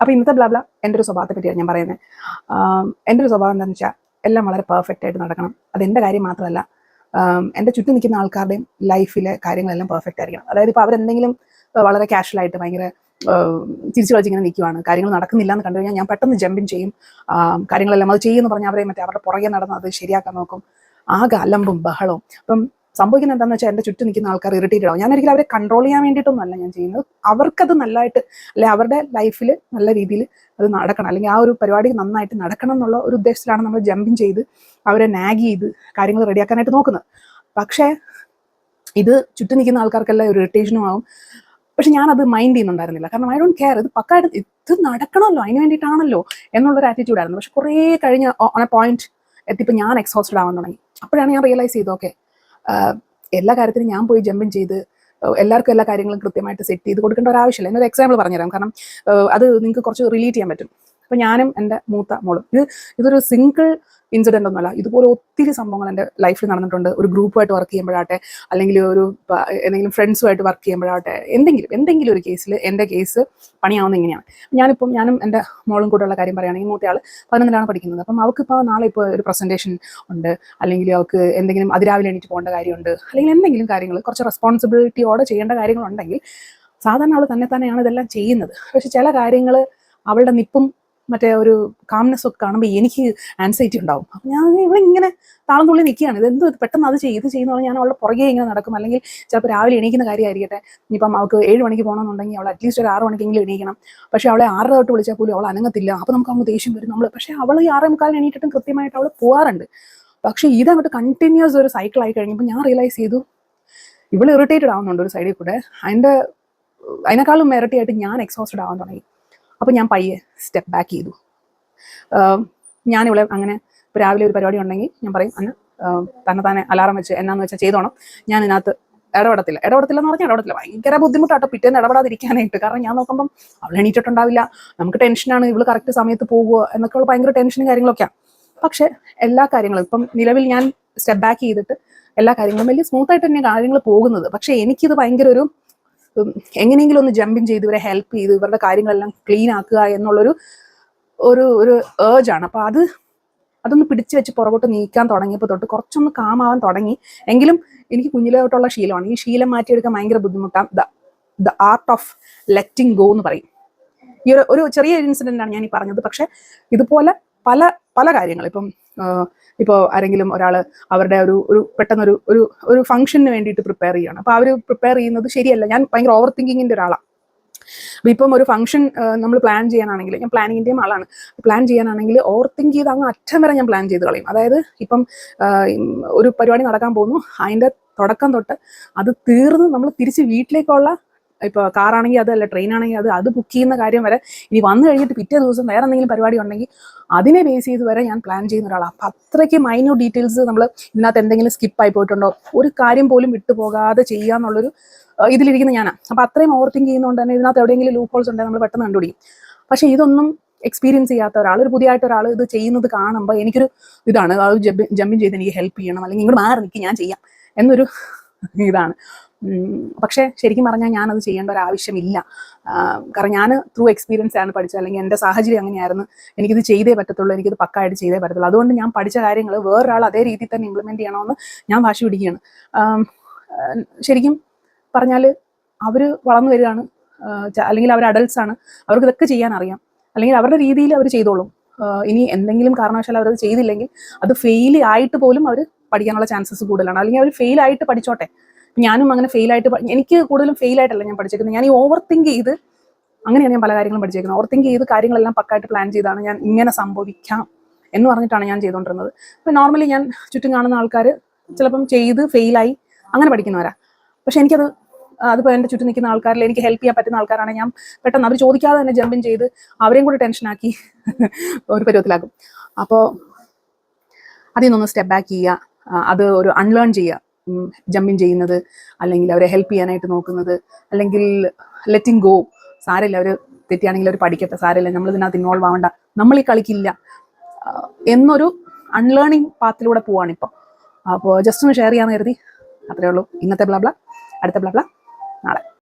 അപ്പോൾ ഇന്നത്തെ ബ്ലാബ്ല എൻ്റെ ഒരു സ്വഭാവത്തെ പറ്റിയാണ് ഞാൻ പറയുന്നത്. എൻ്റെ ഒരു സ്വഭാവം എന്താണെന്ന് വെച്ചാൽ എല്ലാം വളരെ പെർഫെക്റ്റ് ആയിട്ട് നടക്കണം. അതെൻ്റെ കാര്യം മാത്രമല്ല, എൻ്റെ ചുറ്റും നിൽക്കുന്ന ആൾക്കാരുടെയും ലൈഫിലെ കാര്യങ്ങളെല്ലാം പെർഫെക്റ്റ് ആയിരിക്കണം. അതായത് ഇപ്പോൾ അവരെന്തെങ്കിലും വളരെ കാഷ്വലായിട്ട് ഭയങ്കര തിരിച്ചു കളിച്ചിങ്ങനെ നിൽക്കുവാണ്, കാര്യങ്ങൾ നടക്കുന്നില്ല എന്ന് കണ്ടു കഴിഞ്ഞാൽ ഞാൻ പെട്ടെന്ന് ജമ്പിൻ ചെയ്യും. കാര്യങ്ങളെല്ലാം അത് ചെയ്യുമെന്ന് പറഞ്ഞാൽ അവരെ അവരുടെ പുറകെ നടന്ന് അത് ശരിയാക്കാൻ നോക്കും. ആകെ അലമ്പും ബഹളവും. അപ്പം സംഭവിക്കുന്നത് എന്താണെന്ന് വെച്ചാൽ എൻ്റെ ചുറ്റും നിൽക്കുന്ന ആൾക്കാർ ഇറിറ്റേറ്റഡ് ആവും. ഞാൻ ഒരിക്കലും അവരെ കൺട്രോൾ ചെയ്യാൻ വേണ്ടിയിട്ടൊന്നുമല്ല ഞാൻ ചെയ്യുന്നത്. അവർക്കത് നല്ലതായിട്ട്, അല്ലെങ്കിൽ അവരുടെ ലൈഫിൽ നല്ല രീതിയിൽ അത് നടക്കണം, അല്ലെങ്കിൽ ആ ഒരു പരിപാടി നന്നായിട്ട് നടക്കണം എന്നുള്ള ഒരു ഉദ്ദേശത്തിലാണ് നമ്മൾ ജമ്പിങ് ചെയ്ത് അവരെ നാഗ് ചെയ്ത് കാര്യങ്ങൾ റെഡിയാക്കാനായിട്ട് നോക്കുന്നത്. പക്ഷേ ഇത് ചുറ്റും നിൽക്കുന്ന ആൾക്കാർക്കെല്ലാം ഒരു ഇറിറ്റേഷനും ആവും. പക്ഷെ ഞാനത് മൈൻഡ് ചെയ്യുന്നുണ്ടായിരുന്നില്ല. കാരണം ഐ ഡോണ്ട് കെയർ, ഇത് പക്കായിട്ട് ഇത് നടക്കണമല്ലോ, അതിന് വേണ്ടിയിട്ടാണല്ലോ എന്നുള്ളൊരു ആറ്റിറ്റ്യൂഡായിരുന്നു. പക്ഷെ കുറേ കഴിഞ്ഞ് ഓൺ എ പോയിന്റ് എത്തിയപ്പോൾ ഞാൻ എക്സോസ്റ്റഡ് ആവാൻ തുടങ്ങി. അപ്പോഴാണ് ഞാൻ റിയലൈസ് ചെയ്തത്, ഓക്കെ, എല്ലാ കാര്യത്തിനും ഞാൻ പോയി ജമ്പിൻ ചെയ്ത് എല്ലാവർക്കും എല്ലാ കാര്യങ്ങളും കൃത്യമായിട്ട് സെറ്റ് ചെയ്ത് കൊടുക്കേണ്ട ഒരു ആവശ്യമില്ല. എന്നൊരു എക്സാമ്പിൾ പറഞ്ഞുതരാം, കാരണം അത് നിങ്ങൾക്ക് കുറച്ച് റിലേറ്റ് ചെയ്യാൻ പറ്റും. അപ്പം ഞാനും എൻ്റെ മൂത്ത മോളും, ഇതൊരു സിംഗിൾ ഇൻസിഡൻ്റ് ഒന്നുമല്ല, ഇതുപോലെ ഒത്തിരി സംഭവങ്ങൾ എൻ്റെ ലൈഫിൽ നടന്നിട്ടുണ്ട്. ഒരു ഗ്രൂപ്പുമായിട്ട് വർക്ക് ചെയ്യുമ്പോഴാട്ടെ, അല്ലെങ്കിൽ ഒരു എന്തെങ്കിലും ഫ്രണ്ട്സുമായിട്ട് വർക്ക് ചെയ്യുമ്പോഴാട്ടെ, എന്തെങ്കിലും ഒരു കേസിൽ എൻ്റെ കേസ് പണിയാവുന്ന ഇങ്ങനെയാണ്. ഞാനും എൻ്റെ മോളും കൂടെയുള്ള കാര്യം പറയുകയാണെങ്കിൽ, മൂത്തയാൾ 11ലാണ് പഠിക്കുന്നത്. അപ്പം അവൾക്കിപ്പോൾ നാളെ ഇപ്പോൾ ഒരു പ്രസൻറ്റേഷൻ ഉണ്ട്, അല്ലെങ്കിൽ അവൾക്ക് എന്തെങ്കിലും അതിരാവിലെ എണീറ്റ് പോകേണ്ട കാര്യമുണ്ട്, അല്ലെങ്കിൽ എന്തെങ്കിലും കാര്യങ്ങൾ കുറച്ച് റെസ്പോൺസിബിലിറ്റിയോടെ ചെയ്യേണ്ട കാര്യങ്ങളുണ്ടെങ്കിൽ സാധാരണ അവൾ തന്നെയാണ് ഇതെല്ലാം ചെയ്യുന്നത്. പക്ഷെ ചില കാര്യങ്ങൾ അവളുടെ നിപ്പും മറ്റേ ഒരു കാംനെസ് ഒക്കെ കാണുമ്പോൾ എനിക്ക് ആൻസൈറ്റി ഉണ്ടാവും. അപ്പം ഞാൻ ഇവിടെ ഇങ്ങനെ താളം തുള്ളി നിൽക്കുകയാണ്, ഇതെന്തോ പെട്ടെന്ന് അത് ചെയ്യുന്ന ഞാൻ അവളുടെ പുറകെ ഇങ്ങനെ നടക്കും. അല്ലെങ്കിൽ ചിലപ്പോൾ രാവിലെ എണീക്കുന്ന കാര്യമായിരിക്കട്ടെ, ഇനിയിപ്പം അവൾക്ക് 7 മണിക്ക് പോകണമെന്നുണ്ടെങ്കിൽ അവൾ അറ്റ്ലീസ്റ്റ് ഒരു 6 മണിക്കെങ്കിലും എണീക്കണം. പക്ഷേ അവളെ 6:30 തൊട്ട് വിളിച്ചാൽ പോലും അവൾ അനങ്ങത്തില്ല. അപ്പോൾ നമുക്ക് അങ്ങ് ദേഷ്യം വരും. പക്ഷേ അവൾ ഈ 6:45 എണീറ്റിട്ടും കൃത്യമായിട്ട് അവൾ പോകാറുണ്ട്. പക്ഷേ ഇതങ്ങോട്ട് കണ്ടിന്യൂസ് ഒരു സൈക്കിളായി കഴിഞ്ഞപ്പോൾ ഞാൻ റിയലൈസ് ചെയ്തു, ഇവൾ ഇറിറ്റേറ്റഡ് ആവുന്നുണ്ട് ഒരു സൈഡിൽ കൂടെ. അതിനേക്കാളും ഇരട്ടിയായിട്ട് ഞാൻ എക്സോസ്റ്റഡ് ആവാൻ തുടങ്ങി. അപ്പോൾ ഞാൻ പയ്യെ സ്റ്റെപ്പ് ബാക്ക് ചെയ്തു. ഞാനിവിടെ അങ്ങനെ ഇപ്പോൾ രാവിലെ ഒരു പരിപാടി ഉണ്ടെങ്കിൽ ഞാൻ പറയും, തന്നെ അലാറം വെച്ച് എന്നാന്ന് വെച്ചാൽ ചെയ്തോണം, ഞാൻ ഇതിനകത്ത് ഇടപെടത്തില്ല എന്ന് പറഞ്ഞാൽ ഇടപെടത്തില്ല. ഭയങ്കര ബുദ്ധിമുട്ടാട്ടോ പിറ്റേന്ന് ഇടപെടാതിരിക്കാനായിട്ട്. കാരണം ഞാൻ നോക്കുമ്പം അവൾ എണീറ്റിട്ടുണ്ടാവില്ല, നമുക്ക് ടെൻഷനാണ്, ഇവള് കറക്റ്റ് സമയത്ത് പോകുമോ എന്നൊക്കെയുള്ള ഭയങ്കര ടെൻഷനും കാര്യങ്ങളൊക്കെയാണ്. പക്ഷേ എല്ലാ കാര്യങ്ങളും ഇപ്പം നിലവിൽ ഞാൻ സ്റ്റെപ്പ് ബാക്ക് ചെയ്തിട്ട് എല്ലാ കാര്യങ്ങളും വലിയ സ്മൂത്തായിട്ട് തന്നെ കാര്യങ്ങൾ പോകുന്നത്. പക്ഷേ എനിക്കിത് ഭയങ്കര ഒരു എങ്ങനെയെങ്കിലും ഒന്ന് ജമ്പിൻ ചെയ്ത് ഇവരെ ഹെൽപ്പ് ചെയ്ത് ഇവരുടെ കാര്യങ്ങളെല്ലാം ക്ലീൻ ആക്കുക എന്നുള്ളൊരു ഒരു ഏർജാണ്. അപ്പോൾ അതൊന്ന് പിടിച്ചു വെച്ച് പുറകോട്ട് നീക്കാൻ തുടങ്ങിയപ്പോൾ തൊട്ട് കുറച്ചൊന്ന് കാമാവാൻ തുടങ്ങി. എങ്കിലും എനിക്ക് കുഞ്ഞിലോട്ടുള്ള ശീലമാണ്. ഈ ശീലം മാറ്റിയെടുക്കാൻ ഭയങ്കര ബുദ്ധിമുട്ടാണ്. The art of letting go എന്ന് പറയും. ഈ ഒരു ചെറിയ ഇൻസിഡൻ്റാണ് ഞാൻ ഈ പറഞ്ഞത്. പക്ഷെ ഇതുപോലെ പല പല കാര്യങ്ങൾ ഇപ്പോൾ ആരെങ്കിലും ഒരാൾ അവരുടെ ഒരു പെട്ടെന്നൊരു ഒരു ഫംഗ്ഷന് വേണ്ടിയിട്ട് പ്രിപ്പയർ ചെയ്യണം. അപ്പോൾ അവർ പ്രിപ്പയർ ചെയ്യുന്നത് ശരിയല്ല. ഞാൻ ഭയങ്കര ഓവർ തിങ്കിങ്ങിൻ്റെ ഒരാളാണ്. അപ്പോൾ ഇപ്പം ഒരു ഫംഗ്ഷൻ നമ്മൾ പ്ലാൻ ചെയ്യാനാണെങ്കിൽ, ഞാൻ പ്ലാനിങ്ങിൻ്റെയും ആളാണ്, പ്ലാൻ ചെയ്യാനാണെങ്കിൽ ഓവർ തിങ്ക് ചെയ്ത് അങ്ങ് അറ്റം വരെ ഞാൻ പ്ലാൻ ചെയ്ത് കളയും. അതായത് ഇപ്പം ഒരു പരിപാടി നടക്കാൻ പോകുന്നു, അതിൻ്റെ തുടക്കം തൊട്ട് അത് തീർന്ന് നമ്മൾ തിരിച്ച് വീട്ടിലേക്കുള്ള, ഇപ്പോൾ കാറാണെങ്കിൽ അത്, അല്ല ട്രെയിനാണെങ്കിൽ അത് ബുക്ക് ചെയ്യുന്ന കാര്യം വരെ, ഇനി വന്നു കഴിഞ്ഞിട്ട് പിറ്റേ ദിവസം വേറെ എന്തെങ്കിലും പരിപാടി ഉണ്ടെങ്കിൽ അതിനെ ബേസ് ചെയ്ത് വരെ ഞാൻ പ്ലാൻ ചെയ്യുന്ന ഒരാളാണ്. അപ്പം അത്രയ്ക്ക് മൈന്യൂട്ട് ഡീറ്റെയിൽസ് നമ്മൾ ഇതിനകത്ത് എന്തെങ്കിലും സ്കിപ്പായി പോയിട്ടുണ്ടോ, ഒരു കാര്യം പോലും വിട്ടുപോകാതെ ചെയ്യുക എന്നുള്ളൊരു ഇതിലിരിക്കുന്ന ഞാനാണ്. അപ്പം അത്രയും ഓവർ തിങ്ക് ചെയ്യുന്നതുകൊണ്ട് തന്നെ ഇതിനകത്ത് എവിടെയെങ്കിലും ലൂപ്പ് ഹോൾസ് ഉണ്ടെങ്കിൽ നമ്മൾ പെട്ടെന്ന് കണ്ടുപിടിക്കും. പക്ഷേ ഇതൊന്നും എക്സ്പീരിയൻസ് ചെയ്യാത്ത ഒരാൾ, ഒരു പുതിയതായിട്ട് ഒരാൾ ഇത് ചെയ്യുന്നത് കാണുമ്പോൾ എനിക്കൊരു ഇതാണ്, അത് ജമ്പിൻ ചെയ്ത് എനിക്ക് ഹെൽപ്പ് ചെയ്യണം, അല്ലെങ്കിൽ ഇങ്ങോട്ട് മാറി നിൽക്കി ഞാൻ ചെയ്യാം എന്നൊരു ഇതാണ്. പക്ഷേ ശരിക്കും പറഞ്ഞാൽ ഞാനത് ചെയ്യേണ്ട ഒരു ആവശ്യമില്ല. കാരണം ഞാൻ ത്രൂ എക്സ്പീരിയൻസ് ആണ് പഠിച്ചത്, അല്ലെങ്കിൽ എൻ്റെ സാഹചര്യം അങ്ങനെയായിരുന്നു. എനിക്കിത് ചെയ്തേ പറ്റത്തുള്ളൂ, എനിക്കിത് പക്കായിട്ട് ചെയ്തേ പറ്റത്തുള്ളൂ. അതുകൊണ്ട് ഞാൻ പഠിച്ച കാര്യങ്ങൾ വേറൊരാൾ അതേ രീതിയിൽ തന്നെ ഇംപ്ലിമെൻറ്റ് ചെയ്യണമെന്ന് ഞാൻ വാശി പിടിക്കുകയാണ്. ശരിക്കും പറഞ്ഞാൽ അവർ വളർന്നു വരികയാണ്, അല്ലെങ്കിൽ അവർ അഡൾട്ട്സ് ആണ്, അവർക്ക് ഇതൊക്കെ ചെയ്യാൻ അറിയാം, അല്ലെങ്കിൽ അവരുടെ രീതിയിൽ അവർ ചെയ്തോളും. ഇനി എന്തെങ്കിലും കാരണവശാൽ അവരത് ചെയ്തില്ലെങ്കിൽ അത് ഫെയിൽ ആയിട്ട് പോലും അവർ പഠിക്കാനുള്ള ചാൻസസ് കൂടുതലാണ്. അല്ലെങ്കിൽ അവർ ഫെയിൽ ആയിട്ട് പഠിച്ചോട്ടെ. ഞാനും അങ്ങനെ ഫെയിലായിട്ട്, എനിക്ക് കൂടുതലും ഫെയിലായിട്ടല്ല ഞാൻ പഠിച്ചേക്കുന്നത്. ഞാൻ ഈ ഓവർ തിങ്ക് ചെയ്ത് അങ്ങനെയാണ് ഞാൻ പല കാര്യങ്ങളും പഠിച്ചേക്കുന്നത്. ഓവർ തിങ്ക് ചെയ്ത് കാര്യങ്ങളെല്ലാം പക്കായിട്ട് പ്ലാൻ ചെയ്താണ് ഞാൻ ഇങ്ങനെ സംഭവിക്കാം എന്ന് പറഞ്ഞിട്ടാണ് ഞാൻ ചെയ്തുകൊണ്ടിരുന്നത്. ഇപ്പം നോർമലി ഞാൻ ചുറ്റും കാണുന്ന ആൾക്കാർ ചിലപ്പം ചെയ്ത് ഫെയിലായി അങ്ങനെ പഠിക്കുന്നവരാ. പക്ഷെ അതിപ്പോൾ എൻ്റെ ചുറ്റും നിൽക്കുന്ന ആൾക്കാരിൽ എനിക്ക് ഹെൽപ്പ് ചെയ്യാൻ പറ്റുന്ന ആൾക്കാരാണ്, ഞാൻ പെട്ടെന്ന് അവർ ചോദിക്കാതെ തന്നെ ജമ്പിൻ ചെയ്ത് അവരെയും കൂടി ടെൻഷനാക്കി ഒരു പരുവത്തിലാക്കും. അപ്പോൾ അതിൽ നിന്നൊന്ന് സ്റ്റെപ്പ് ബാക്ക് ചെയ്യുക, അത് ഒരു അൺലേൺ ചെയ്യുക. ജമ്പിൻ ചെയ്യുന്നത്, അല്ലെങ്കിൽ അവരെ ഹെൽപ്പ് ചെയ്യാനായിട്ട് നോക്കുന്നത്, അല്ലെങ്കിൽ ലെറ്റിംഗ് ഗോ. സാരമില്ല, അവർ തെറ്റിയാണെങ്കിൽ അവർ പഠിക്കട്ടെ, സാരമില്ല, നമ്മൾ ഇതിനകത്ത് ഇൻവോൾവ് ആവണ്ട, നമ്മൾ ഈ കളിക്കില്ല എന്നൊരു അൺലേണിങ് പാത്തിലൂടെ പോവാണിപ്പോൾ. അപ്പോൾ ജസ്റ്റ് ഒന്ന് ഷെയർ ചെയ്യാമെന്ന് കരുതി. അത്രയേ ഉള്ളൂ ഇന്നത്തെ ബ്ലാബ്ല. അടുത്ത ബ്ലാബ്ല നാളെ.